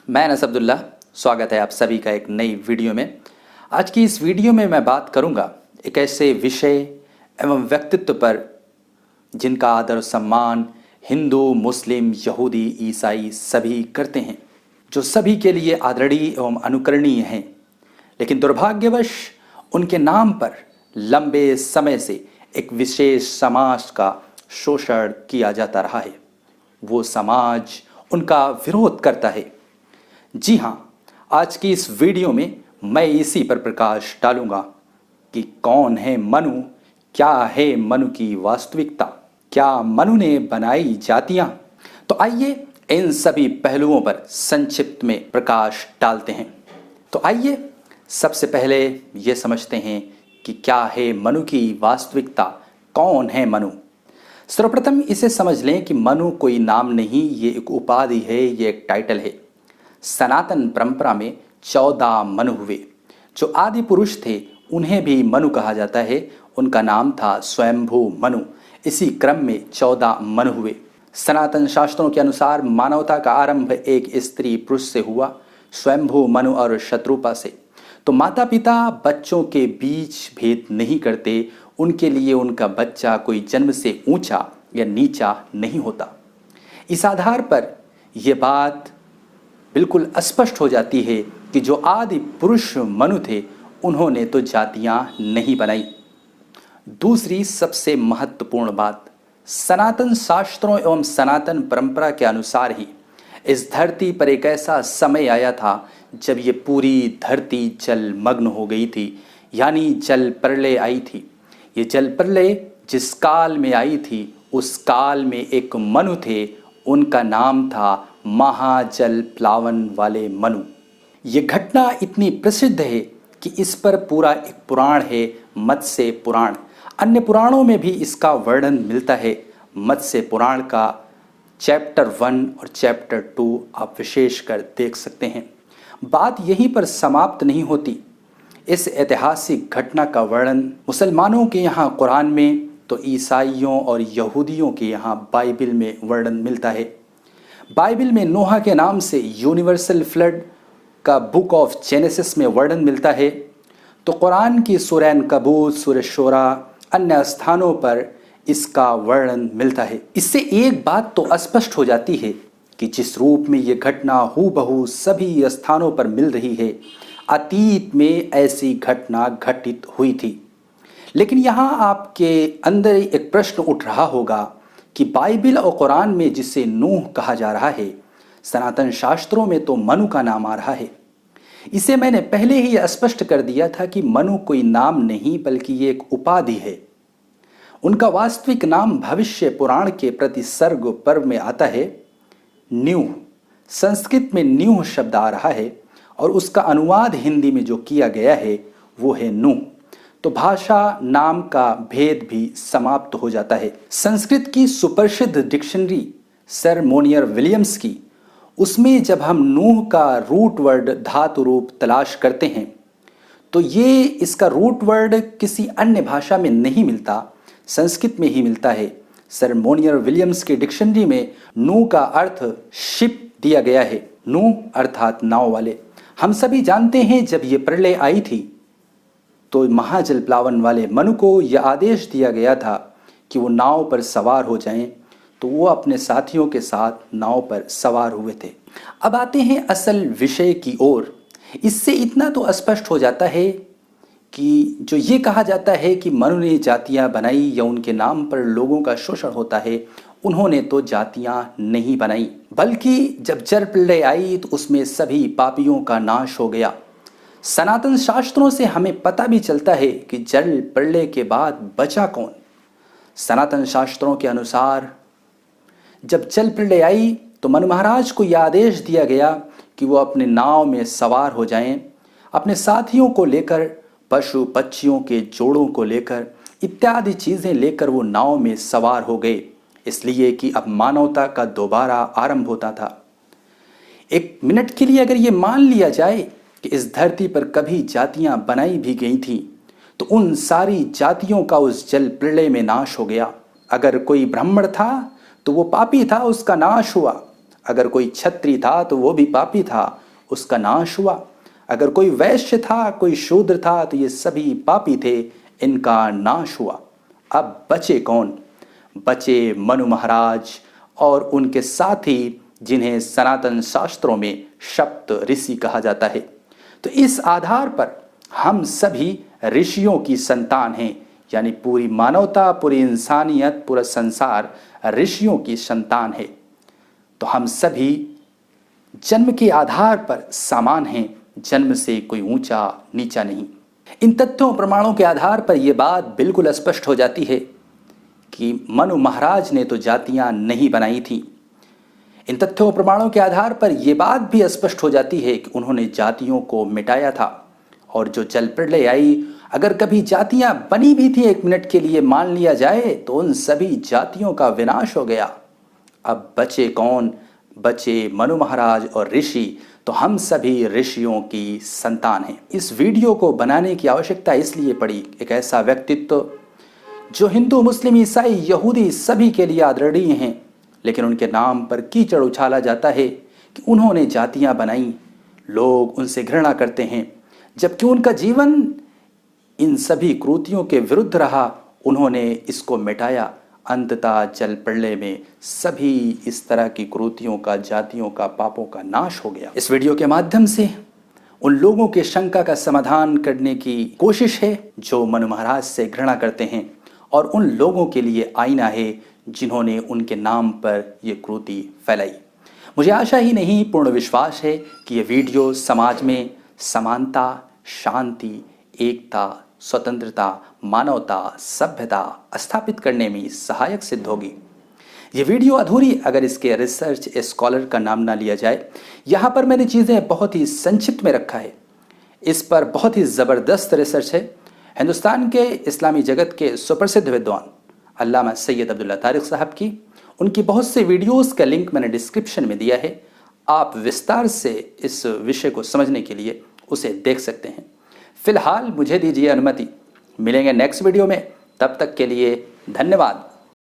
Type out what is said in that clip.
मैं अनस अब्दुल्ला। स्वागत है आप सभी का एक नई वीडियो में। आज की इस वीडियो में मैं बात करूंगा एक ऐसे विषय एवं व्यक्तित्व पर जिनका आदर सम्मान हिंदू, मुस्लिम, यहूदी, ईसाई सभी करते हैं, जो सभी के लिए आदरणीय एवं अनुकरणीय हैं। लेकिन दुर्भाग्यवश उनके नाम पर लंबे समय से एक विशेष समाज का शोषण किया जाता रहा है। वो समाज उनका विरोध करता है। जी हाँ, आज की इस वीडियो में मैं इसी पर प्रकाश डालूंगा कि कौन है मनु, क्या है मनु की वास्तविकता, क्या मनु ने बनाई जातियां। तो आइए इन सभी पहलुओं पर संक्षिप्त में प्रकाश डालते हैं। तो आइए सबसे पहले ये समझते हैं कि क्या है मनु की वास्तविकता, कौन है मनु। सर्वप्रथम इसे समझ लें कि मनु कोई नाम नहीं, ये एक उपाधि है, ये एक टाइटल है। सनातन परंपरा में 14 मनु हुए। जो आदि पुरुष थे उन्हें भी मनु कहा जाता है। उनका नाम था स्वयंभू मनु। इसी क्रम में 14 मनु हुए। सनातन शास्त्रों के अनुसार मानवता का आरंभ एक स्त्री पुरुष से हुआ, स्वयंभू मनु और शत्रुपा से। तो माता पिता बच्चों के बीच भेद नहीं करते। उनके लिए उनका बच्चा कोई जन्म से ऊंचा या नीचा नहीं होता। इस आधार पर यह बात बिल्कुल स्पष्ट हो जाती है कि जो आदि पुरुष मनु थे उन्होंने तो जातियां नहीं बनाई। दूसरी सबसे महत्वपूर्ण बात, सनातन शास्त्रों एवं सनातन परंपरा के अनुसार ही इस धरती पर एक ऐसा समय आया था जब ये पूरी धरती जलमग्न हो गई थी, यानी जल प्रलय आई थी। ये जल प्रलय जिस काल में आई थी उस काल में एक मनु थे, उनका नाम था महाजल प्लावन वाले मनु। ये घटना इतनी प्रसिद्ध है कि इस पर पूरा एक पुराण है, मत्स्य पुराण। अन्य पुराणों में भी इसका वर्णन मिलता है। मत्स्य पुराण का चैप्टर 1 और चैप्टर 2 आप विशेषकर देख सकते हैं। बात यहीं पर समाप्त नहीं होती। इस ऐतिहासिक घटना का वर्णन मुसलमानों के यहाँ कुरान में, तो ईसाइयों और यहूदियों के यहाँ बाइबिल में वर्णन मिलता है। बाइबिल में नोहा के नाम से यूनिवर्सल फ्लड का बुक ऑफ जेनेसिस में वर्णन मिलता है। तो कुरान की सूरह अनकबूत, सूरह शूरा, अन्य स्थानों पर इसका वर्णन मिलता है। इससे एक बात तो स्पष्ट हो जाती है कि जिस रूप में ये घटना हूबहू सभी स्थानों पर मिल रही है, अतीत में ऐसी घटना घटित हुई थी। लेकिन यहाँ आपके अंदर एक प्रश्न उठ रहा होगा कि बाइबिल और कुरान में जिसे नूह कहा जा रहा है, सनातन शास्त्रों में तो मनु का नाम आ रहा है। इसे मैंने पहले ही स्पष्ट कर दिया था कि मनु कोई नाम नहीं बल्कि ये एक उपाधि है। उनका वास्तविक नाम भविष्य पुराण के प्रतिसर्ग पर्व में आता है न्यूह। संस्कृत में न्यूह शब्द आ रहा है और उसका अनुवाद हिंदी में जो किया गया है वो है नूह। तो भाषा नाम का भेद भी समाप्त हो जाता है। संस्कृत की सुप्रसिद्ध डिक्शनरी सर मोनियर विलियम्स की, उसमें जब हम नूह का रूट वर्ड धातु रूप तलाश करते हैं तो ये इसका रूट वर्ड किसी अन्य भाषा में नहीं मिलता, संस्कृत में ही मिलता है। सर मोनियर विलियम्स की डिक्शनरी में नूह का अर्थ शिप दिया गया है, नूह अर्थात नाव वाले। हम सभी जानते हैं जब ये प्रलय आई थी तो महाजल प्लावन वाले मनु को यह आदेश दिया गया था कि वो नाव पर सवार हो जाएं। तो वो अपने साथियों के साथ नाव पर सवार हुए थे। अब आते हैं असल विषय की ओर। इससे इतना तो स्पष्ट हो जाता है कि जो ये कहा जाता है कि मनु ने जातियां बनाई या उनके नाम पर लोगों का शोषण होता है, उन्होंने तो जातियां नहीं बनाई, बल्कि जब जल प्रलय आई तो उसमें सभी पापियों का नाश हो गया। सनातन शास्त्रों से हमें पता भी चलता है कि जल प्रलय के बाद बचा कौन। सनातन शास्त्रों के अनुसार जब जल प्रलय आई तो मनु महाराज को यह आदेश दिया गया कि वो अपने नाव में सवार हो जाएं, अपने साथियों को लेकर, पशु पक्षियों के जोड़ों को लेकर, इत्यादि चीज़ें लेकर वो नाव में सवार हो गए, इसलिए कि अब मानवता का दोबारा आरंभ होता था। एक मिनट के लिए अगर ये मान लिया जाए कि इस धरती पर कभी जातियां बनाई भी गई थीं तो उन सारी जातियों का उस जल प्रलय में नाश हो गया। अगर कोई ब्राह्मण था तो वो पापी था, उसका नाश हुआ। अगर कोई क्षत्रिय था तो वो भी पापी था, उसका नाश हुआ। अगर कोई वैश्य था, कोई शूद्र था, तो ये सभी पापी थे, इनका नाश हुआ। अब बचे कौन? बचे मनु महाराज और उनके साथी, जिन्हें सनातन शास्त्रों में सप्त ऋषि कहा जाता है। तो इस आधार पर हम सभी ऋषियों की संतान हैं, यानी पूरी मानवता, पूरी इंसानियत, पूरा संसार ऋषियों की संतान है। तो हम सभी जन्म के आधार पर समान हैं, जन्म से कोई ऊंचा नीचा नहीं। इन तथ्यों प्रमाणों के आधार पर यह बात बिल्कुल स्पष्ट हो जाती है कि मनु महाराज ने तो जातियां नहीं बनाई थी। इन तथ्यों प्रमाणों के आधार पर यह बात भी स्पष्ट हो जाती है कि उन्होंने जातियों को मिटाया था। और जो जल प्रलय आई, अगर कभी जातियां बनी भी थी एक मिनट के लिए मान लिया जाए, तो उन सभी जातियों का विनाश हो गया। अब बचे कौन? बचे मनु महाराज और ऋषि। तो हम सभी ऋषियों की संतान हैं। इस वीडियो को बनाने की आवश्यकता इसलिए पड़ी, एक ऐसा व्यक्तित्व जो हिंदू, मुस्लिम, ईसाई, यहूदी सभी के लिए आदरणीय हैं, लेकिन उनके नाम पर कीचड़ उछाला जाता है कि उन्होंने जातियां बनाई, लोग उनसे घृणा करते हैं, जबकि उनका जीवन इन सभी कृतियों के विरुद्ध रहा। उन्होंने इसको मिटाया। अंततः जल प्रलय में सभी इस तरह की कृतियों का, जातियों का, पापों का नाश हो गया। इस वीडियो के माध्यम से उन लोगों के शंका का समाधान करने की कोशिश है जो मनु महाराज से घृणा करते हैं, और उन लोगों के लिए आईना है जिन्होंने उनके नाम पर ये कृति फैलाई। मुझे आशा ही नहीं, पूर्ण विश्वास है कि ये वीडियो समाज में समानता, शांति, एकता, स्वतंत्रता, मानवता, सभ्यता स्थापित करने में सहायक सिद्ध होगी। ये वीडियो अधूरी अगर इसके रिसर्च स्कॉलर का नाम ना लिया जाए। यहाँ पर मैंने चीज़ें बहुत ही संक्षिप्त में रखा है। इस पर बहुत ही ज़बरदस्त रिसर्च है। हिंदुस्तान के इस्लामी जगत के सुप्रसिद्ध विद्वान अल्लामा सैयद अब्दुल्ला तारिक साहब की, उनकी बहुत से वीडियोस का लिंक मैंने डिस्क्रिप्शन में दिया है। आप विस्तार से इस विषय को समझने के लिए उसे देख सकते हैं। फिलहाल मुझे दीजिए अनुमति, मिलेंगे नेक्स्ट वीडियो में। तब तक के लिए धन्यवाद।